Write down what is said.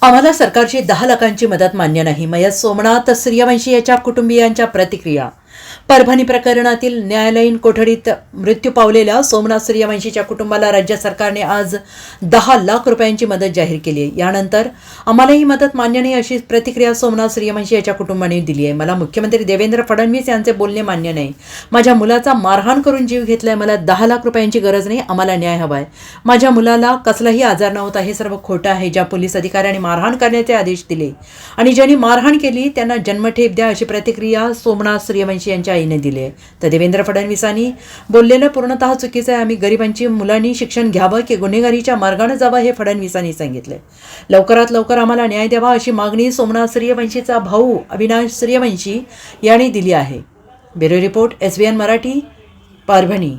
आम्हाला सरकारची 10 लाखांची मदत मान्य नाही. मयत सोमनाथ सूर्यवंशी याच्या कुटुंबियांच्या प्रतिक्रिया. परभणी प्रकरणातील न्यायालयीन कोठडीत मृत्यू पावलेल्या सोमनाथ सूर्यवंशीच्या कुटुंबाला राज्य सरकारने आज 10 लाख रुपयांची मदत जाहीर केली आहे. यानंतर आम्हाला ही मदत मान्य नाही अशी प्रतिक्रिया सोमनाथ सूर्यवंशी याच्या कुटुंबाने दिली आहे. मला मुख्यमंत्री देवेंद्र फडणवीस यांचे बोलणे मान्य नाही. माझ्या मुलाचा मारहाण करून जीव घेतलाय. मला 10 लाख रुपयांची गरज नाही. आम्हाला न्याय हवा आहे. माझ्या मुलाला कसलाही आजार नव्हता. हे सर्व खोटं आहे. ज्या पोलीस अधिकाऱ्यांनी मारहाण करण्याचे आदेश दिले आणि ज्यांनी मारहाण केली त्यांना जन्मठेप द्या अशी प्रतिक्रिया सोमनाथ सूर्यवंशी यांच्या आईने दिली आहे. तर देवेंद्र फडणवीसांनी बोललेलं पूर्णतः चुकीचं आहे. आम्ही गरिबांची मुलांनी शिक्षण घ्यावं की गुन्हेगारीच्या मार्गाने जावं हे फडणवीसांनी सांगितले. लवकरात लवकर आम्हाला न्याय द्यावा अशी मागणी सोमनाथ सूर्यवंशीचा भाऊ अविनाश सूर्यवंशी यांनी दिली आहे. Bureau report SBN Marathi, Parbhani.